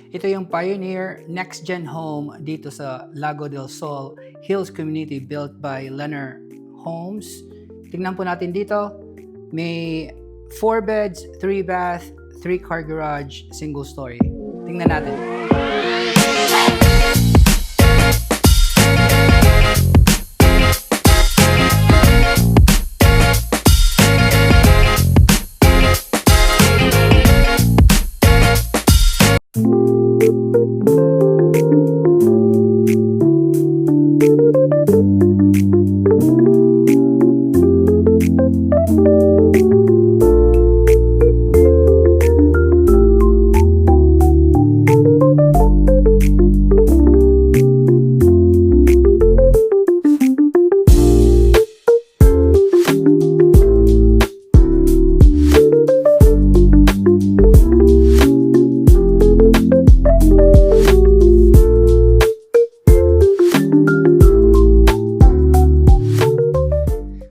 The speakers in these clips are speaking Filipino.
Ito yung Pioneer Next Gen Home dito sa Lago del Sol Hills Community built by Lennar Homes. Tingnan po natin dito. May 4 beds, 3 bath, 3 car garage, single story. Tingnan natin.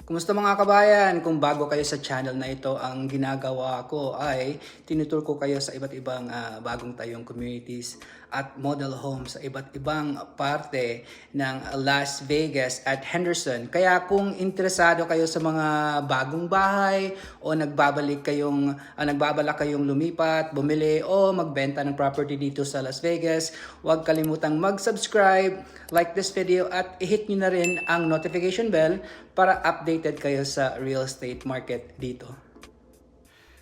Kumusta mga kabayan? Kung bago kayo sa channel na ito, ang ginagawa ko ay tinutur ko kayo sa iba't ibang bagong tayong communities at model homes sa iba't ibang parte ng Las Vegas at Henderson. Kaya kung interesado kayo sa mga bagong bahay o nagbabalak kayong lumipat, bumili o magbenta ng property dito sa Las Vegas, huwag kalimutang mag-subscribe, like this video at i-hit nyo na rin ang notification bell para updated kayo sa real estate market dito.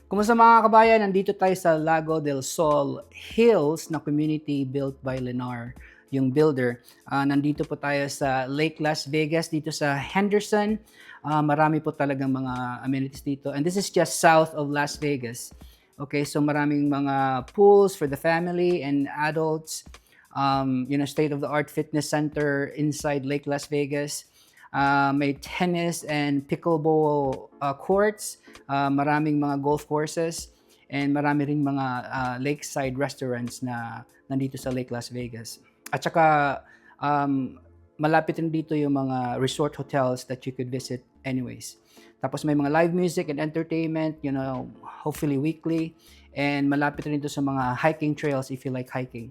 Kumusta mga kabayan? Nandito tayo sa Lago del Sol Hills na community built by Lennar, yung builder. Nandito po tayo sa Lake Las Vegas, dito sa Henderson. Marami po talagang mga amenities dito. And this is just south of Las Vegas. Okay, so maraming mga pools for the family and adults. State-of-the-art fitness center inside Lake Las Vegas. May tennis and pickleball courts, maraming mga golf courses, and marami ring mga lakeside restaurants na nandito sa Lake Las Vegas. At saka malapit rin dito yung mga resort hotels that you could visit anyways. Tapos may mga live music and entertainment, hopefully weekly, and malapit rin dito sa mga hiking trails if you like hiking.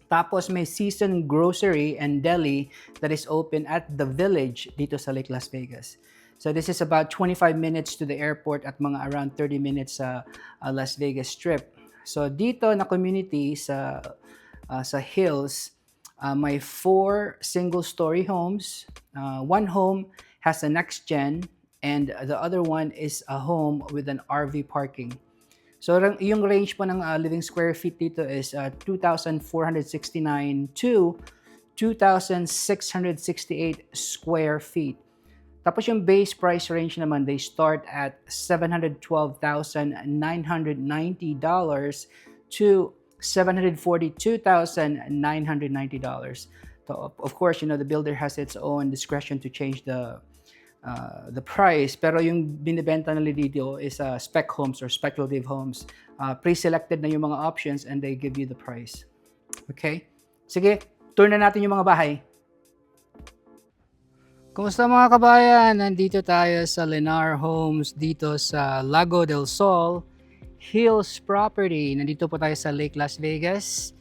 Tapos may seasoned grocery and deli that is open at the Village dito sa Lake Las Vegas. So this is about 25 minutes to the airport at mga around 30 minutes sa Las Vegas Strip. So dito na community sa Hills, may 4 single-story homes. One home has a next gen and the other one is a home with an RV parking. So yung range po ng living square feet dito is 2,469 to 2,668 square feet. Tapos yung base price range naman, they start at $712,990 to $742,990. So of course, the builder has its own discretion to change the price, pero yung binibenta nila dito is spec homes or speculative homes. Pre-selected na yung mga options and they give you the price. Okay? Sige, tour na natin yung mga bahay. Kumusta mga kabayan? Nandito tayo sa Lennar Homes dito sa Lago del Sol Hills Property. Nandito po tayo sa Lake Las Vegas.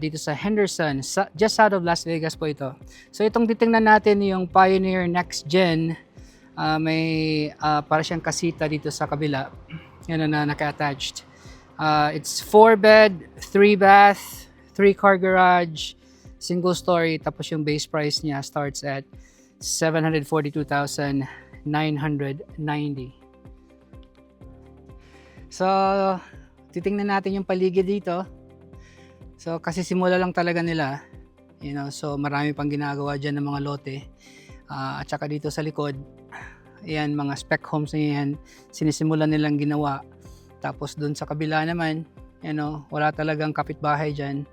Dito sa Henderson, just south of Las Vegas po ito. So itong titingnan natin yung Pioneer Next Gen, may para siyang kasita dito sa kabila, yan na naka-attached. It's 4 bed, 3 bath, 3 car garage, single story, tapos yung base price niya starts at $742,990. So titingnan natin yung paligid dito. So kasi simula lang talaga nila, so marami pang ginagawa dyan ng mga lote. At saka dito sa likod, ayan, mga spec homes na yan, sinisimulan nilang ginawa. Tapos doon sa kabila naman, wala talagang kapitbahay dyan.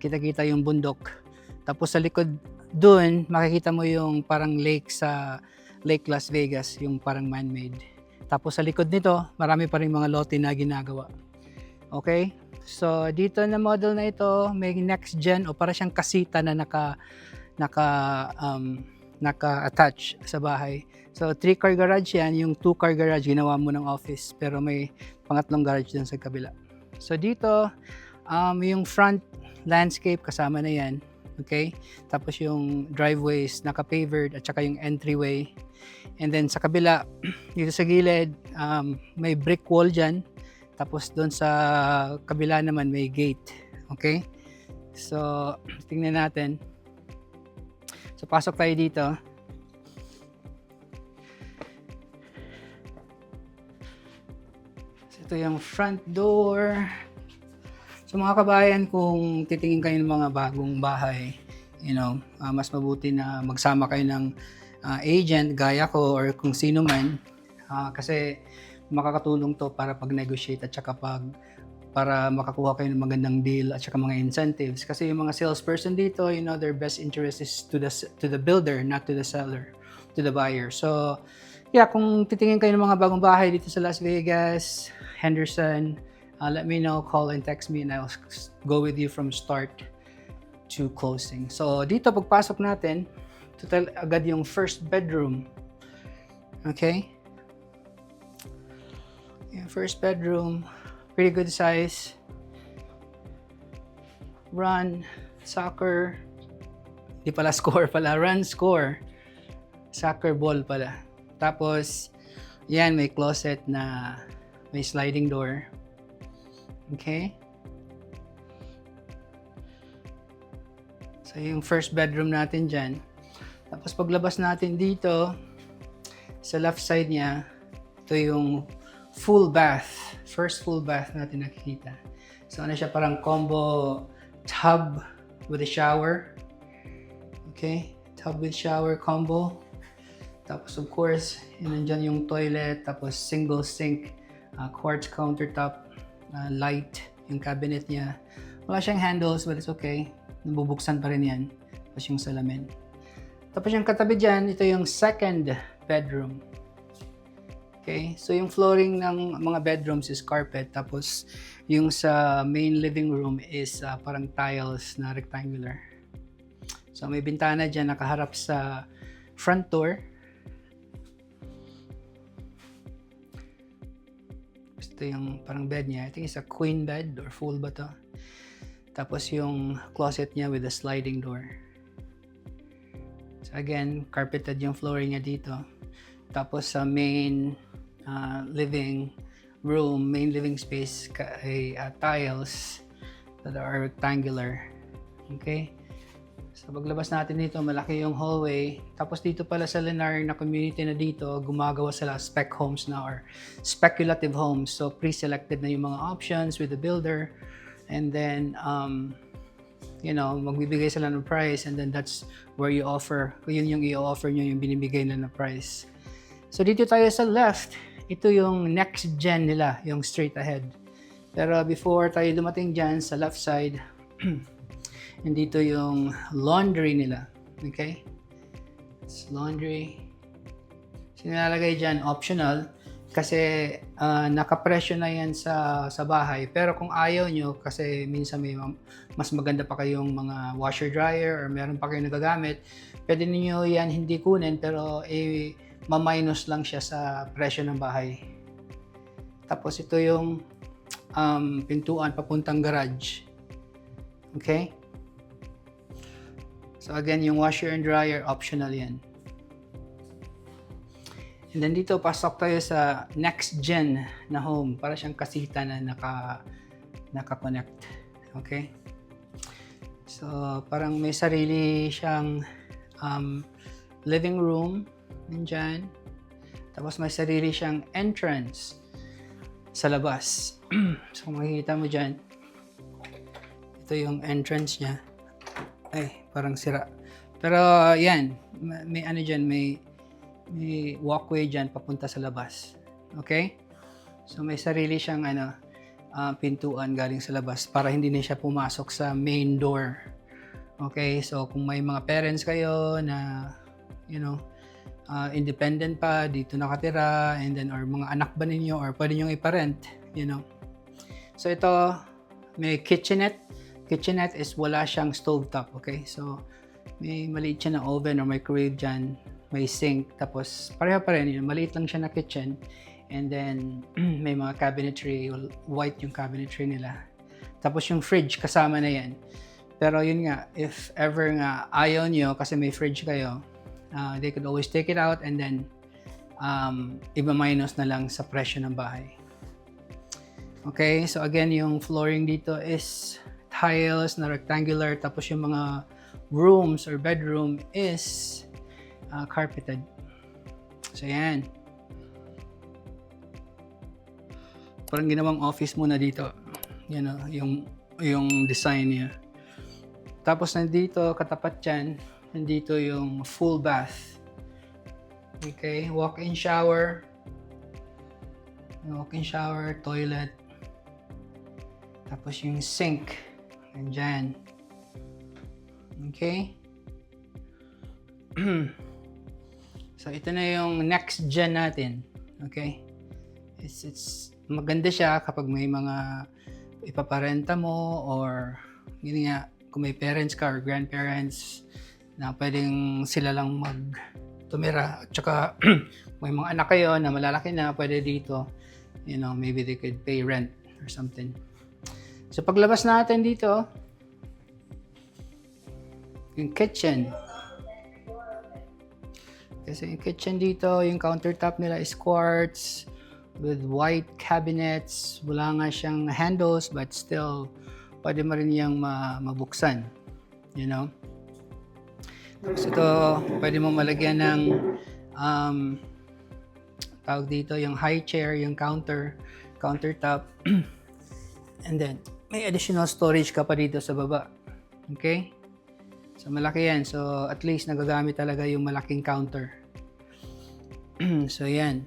Kita-kita yung bundok. Tapos sa likod doon, makikita mo yung parang lake sa Lake Las Vegas, yung parang man-made. Tapos sa likod nito, marami pa rin mga lote na ginagawa. Okay? So dito na model na ito, may next gen o para siyang kasita na naka-attach sa bahay. So 3 car garage yan, yung 2 car garage ginawa mo ng office pero may pangatlong garage dun sa kabila. So dito, Yung front landscape kasama na yan. Okay? Tapos yung driveways naka-pavered at saka yung entryway. And then sa kabila, dito sa gilid, may brick wall dyan. Tapos doon sa kabila naman may gate. Okay? So, tingnan natin. So, pasok tayo dito. So, ito yung front door. So, mga kabayan, kung titingin kayo ng mga bagong bahay, mas mabuti na magsama kayo ng agent, gaya ko, or kung sino man. Kasi makakatulong to para pag-negotiate at saka para makakuha kayo ng magandang deal at saka mga incentives. Kasi yung mga salesperson dito, their best interest is to the builder, not to the seller, to the buyer. So, yeah, kung titingin kayo ng mga bagong bahay dito sa Las Vegas, Henderson, let me know, call and text me, and I'll go with you from start to closing. So, dito pagpasok natin, total agad yung first bedroom. Okay? Yung first bedroom, pretty good size. Run, soccer. Di pala score pala, run, score. Soccer ball pala. Tapos, yan, may closet na may sliding door. Okay? So, yung first bedroom natin dyan. Tapos, paglabas natin dito, sa left side niya, ito yung full bath. First full bath natin nakikita. So, ano siya, parang combo tub with a shower. Okay? Tub with shower combo. Tapos, of course, nandyan yung toilet. Tapos, single sink, quartz countertop, light, yung cabinet niya. Wala siyang handles, but it's okay. Nabubuksan pa rin yan. Tapos yung salamin. Tapos yung katabi dyan, ito yung second bedroom. Okay? So yung flooring ng mga bedrooms is carpet. Tapos yung sa main living room is parang tiles na rectangular. So may bintana dyan nakaharap sa front door. Ito yung parang bed niya. I think it's a queen bed or full ba to? Tapos yung closet niya with a sliding door. So again, carpeted yung flooring niya dito. Tapos sa main living room, main living space ay tiles that are rectangular. Okay? So paglabas natin dito, malaki yung hallway. Tapos dito pala sa Lennar na community na dito, gumagawa sila spec homes na or speculative homes. So pre-selected na yung mga options with the builder. And then, magbibigay sila ng price, and then that's where you offer. Yun yung i-offer nyo, yung binibigay na price. So dito tayo sa left, ito yung next gen nila, yung straight ahead. Pero before tayo dumating dyan sa left side, dito yung laundry nila. Okay? It's laundry. Sinalalagay dyan, optional. Kasi nakapresyo na yan sa bahay. Pero kung ayaw nyo, kasi minsan may mas maganda pa kayong mga washer dryer or meron pa kayong nagagamit, pwede niyo yan hindi kunin pero ma-minus lang siya sa presyo ng bahay. Tapos ito yung pintuan papuntang garage. Okay? So again, yung washer and dryer, optional yan. And then dito, pasok tayo sa next gen na home. Para siyang kasita na naka-connect. Okay? So, parang may sarili siyang living room. Nandyan. Tapos may sarili siyang entrance sa labas. So, kung makikita mo dyan, ito yung entrance niya. Ay, parang sira. Pero, yan. May ano dyan, may walkway dyan papunta sa labas. Okay? So may sarili siyang pintuan galing sa labas para hindi na siya pumasok sa main door. Okay? So kung may mga parents kayo na independent pa, dito nakatira, and then or mga anak ba ninyo or pwede nyo iparent, So ito, may kitchenette. Kitchenette is wala siyang stovetop. Okay? So may maliit siya na oven or microwave dyan. May sink, tapos pareho pa rin, maliit lang siya na kitchen, and then may mga cabinetry, white yung cabinetry nila. Tapos yung fridge kasama na yan. Pero yun nga, if ever nga ayaw nyo kasi may fridge kayo, they could always take it out and then iba-minus na lang sa presyo ng bahay. Okay, so again, yung flooring dito is tiles na rectangular, tapos yung mga rooms or bedroom is carpeted. So yan. Parang ginawang office muna dito. You know, yung design niya. Tapos nandito, katapat dyan, nandito yung full bath. Okay, walk-in shower. Walk-in shower, toilet. Tapos yung sink. Nandyan. Okay. So ito na yung next gen natin. Okay. It's maganda siya kapag may mga ipaparenta mo or yun nga, kung may parents ka or grandparents na pwedeng sila lang magtumira. At saka may mga anak kayo na malalaki na pwede dito. You know, maybe they could pay rent or something. So paglabas natin dito, yung kitchen. Kasi yung kitchen dito, yung countertop nila is quartz with white cabinets. Wala nga siyang handles but still pwede mo rin yung mabuksan. You know? Tapos ito, pwede mo malagyan ng tawag dito, yung high chair, yung countertop. And then, may additional storage ka pa dito sa baba. Okay? So, malaki yan. So, at least nagagamit talaga yung malaking counter. So, yan.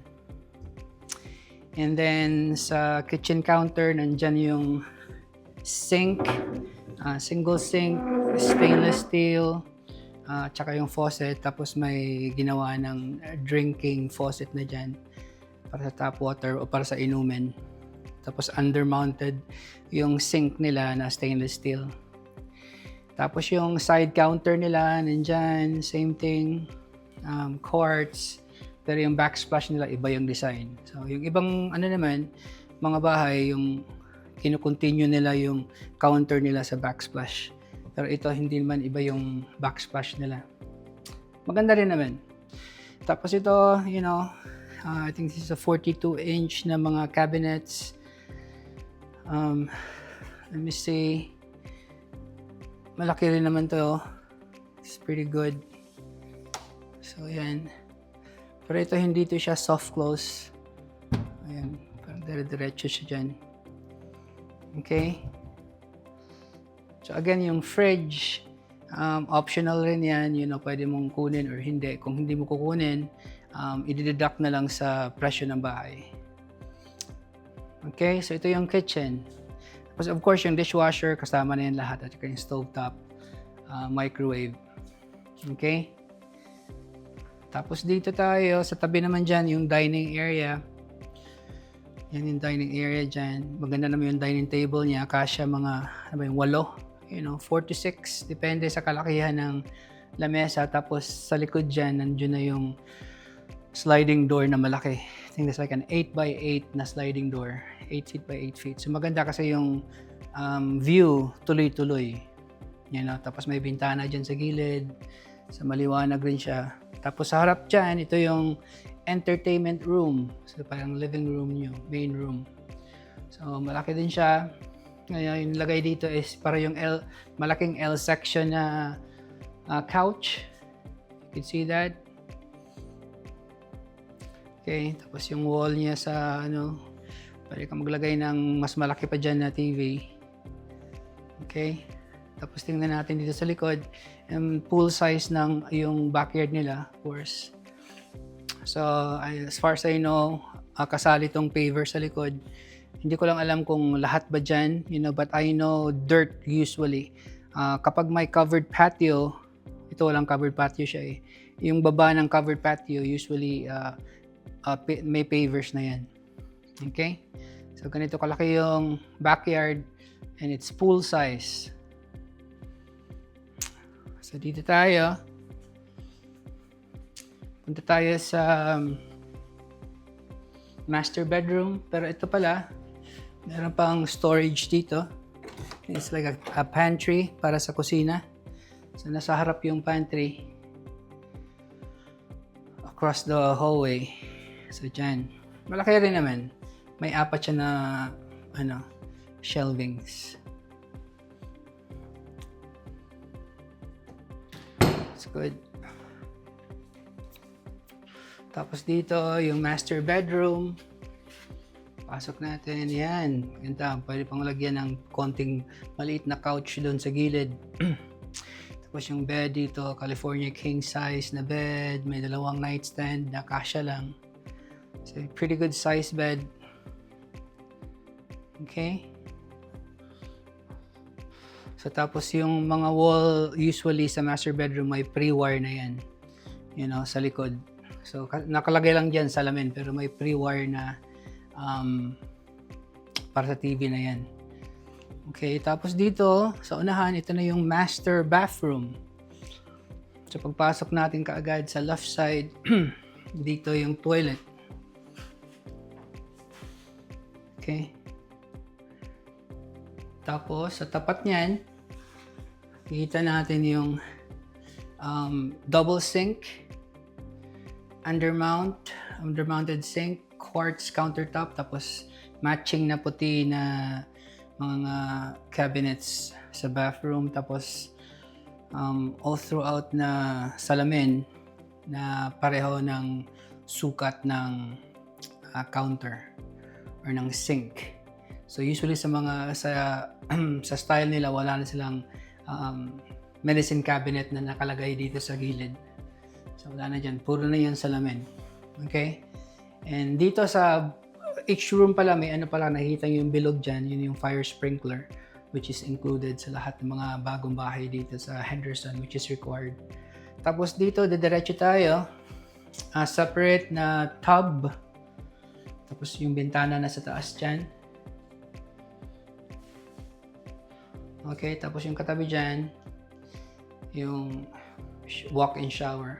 And then, sa kitchen counter, nandyan yung sink. Single sink, stainless steel, tsaka yung faucet. Tapos, may ginawa ng drinking faucet na dyan para sa tap water o para sa inumin. Tapos undermounted yung sink nila na stainless steel. Tapos yung side counter nila, nandyan, same thing, quartz. Pero yung backsplash nila, iba yung design. So yung ibang naman, mga bahay, yung kinukontinue nila yung counter nila sa backsplash. Pero ito, hindi naman iba yung backsplash nila. Maganda rin naman. Tapos ito, you know, I think this is a 42-inch na mga cabinets. Let me see. Malaki rin naman to. It's pretty good. So, yan. Pero ito, hindi to siya soft close. Ayan. Parang dire-diretso siya dyan. Okay. So, again, yung fridge, optional rin yan. You know, pwede mong kunin or hindi. Kung hindi mo kukunin, i-deduct na lang sa presyo ng bahay. Okay, so ito yung kitchen. Tapos of course, yung dishwasher, kasama na yan lahat. At saka yung stovetop, microwave. Okay? Tapos dito tayo, sa tabi naman dyan, yung dining area. Yan yung dining area dyan. Maganda naman yung dining table niya. Kasya mga, yung 8. You know, 4 to 6. Depende sa kalakihan ng lamesa. Tapos sa likod dyan, nandiyon na yung sliding door na malaki. I think that's like an 8x8 na sliding door. 8 feet by 8 feet. So maganda kasi yung view, tuloy-tuloy. You know, tapos may bintana dyan sa gilid. So maliwanag rin siya. Tapos sa harap dyan, ito yung entertainment room. So parang living room nyo, main room. So malaki din siya. Ngayon, yung lagay dito is para yung malaking L section na couch. You can see that. Okay, tapos yung wall niya sa pwede kang maglagay ng mas malaki pa dyan na TV. Okay, tapos tingnan natin dito sa likod, pool size ng yung backyard nila, of course. So, as far as I know, kasali tong paver sa likod. Hindi ko lang alam kung lahat ba dyan, but I know dirt usually. Kapag may covered patio, ito walang covered patio siya eh. Yung baba ng covered patio, usually may pavers na yan. Okay? So, ganito kalaki yung backyard and it's pool size. So, dito tayo. Punta tayo sa master bedroom. Pero ito pala, meron pang storage dito. It's like a pantry para sa kusina. So nasa harap yung pantry. Across the hallway. So dyan. Malaki rin naman. May 4 siya na shelvings. It's good. Tapos dito, yung master bedroom. Pasok natin. Yan. Ganda. Pwede pang lagyan ng konting maliit na couch doon sa gilid. Tapos yung bed dito, California king size na bed. May 2 nightstand na kasya lang. So, pretty good size bed. Okay. So, tapos yung mga wall, usually sa master bedroom, may pre-wire na yan. You know, sa likod. So, nakalagay lang dyan salamin, pero may pre-wire na para sa TV na yan. Okay, tapos dito, sa unahan, ito na yung master bathroom. So, pagpasok natin kaagad sa left side, dito yung toilet. Okay. Tapos, sa tapat niyan, kita natin yung double sink, undermounted sink, quartz countertop, tapos matching na puti na mga cabinets sa bathroom, tapos all throughout na salamin na pareho ng sukat ng counter or ng sink. So usually sa sa style nila, wala na silang medicine cabinet na nakalagay dito sa gilid. So wala na dyan, puro na yan salamin. Okay? And dito sa each room pala, may nakita yung bilog dyan, yun yung fire sprinkler, which is included sa lahat ng mga bagong bahay dito sa Henderson, which is required. Tapos dito, didiretso tayo, separate na tub, tapos yung bintana na sa taas dyan. Okay, tapos yung katabi dyan, yung walk-in shower.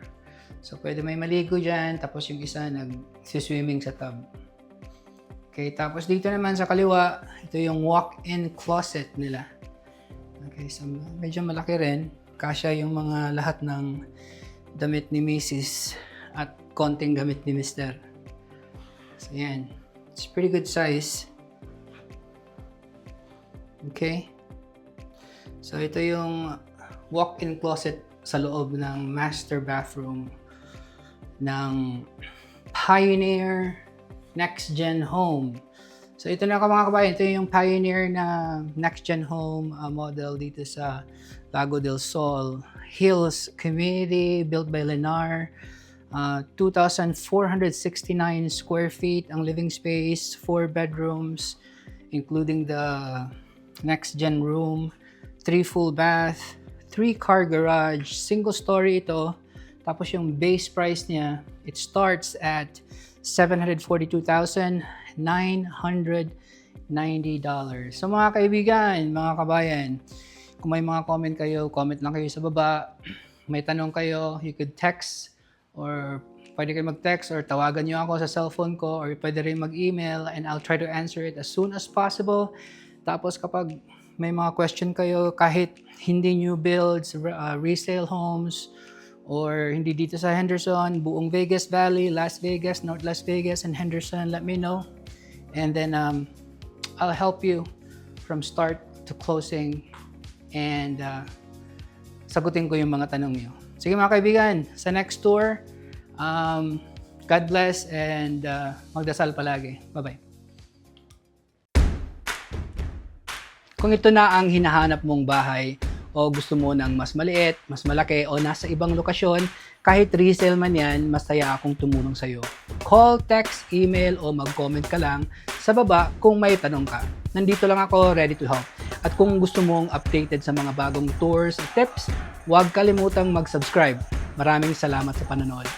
So, pwede may maligo dyan, tapos yung isa nag-swimming sa tub. Okay, tapos dito naman sa kaliwa, ito yung walk-in closet nila. Okay, so medyo malaki rin. Kasya yung mga lahat ng damit ni Mrs. at konting damit ni Mr. So, yan. It's pretty good size. Okay. So, ito yung walk-in closet sa loob ng master bathroom ng Pioneer Next Gen Home. So ito na mga kabayan, ito yung Pioneer na Next Gen Home model dito sa Lago del Sol Hills Community, built by Lennar. 2,469 square feet ang living space, 4 bedrooms, including the next gen room, 3 full bath, 3 car garage, single story ito. Tapos yung base price niya, it starts at $742,990. So mga kaibigan, mga kabayan, kung may mga comment kayo, comment lang kayo sa baba. May tanong kayo, you could text or pwede kayo mag-text or tawagan nyo ako sa cellphone ko or pwede rin mag-email and I'll try to answer it as soon as possible. Tapos kapag may mga question kayo, kahit hindi new builds, resale homes, or hindi dito sa Henderson, buong Vegas Valley, Las Vegas, North Las Vegas, and Henderson, let me know. And then I'll help you from start to closing and sagutin ko yung mga tanong niyo. Sige mga kaibigan, sa next tour, God bless and magdasal palagi. Bye-bye. Kung ito na ang hinahanap mong bahay, o gusto mo ng mas maliit, mas malaki, o nasa ibang lokasyon, kahit resale man yan, masaya akong tumulong sa'yo. Call, text, email, o mag-comment ka lang sa baba kung may tanong ka. Nandito lang ako, ready to help. At kung gusto mong updated sa mga bagong tours at tips, huwag kalimutang mag-subscribe. Maraming salamat sa panonood.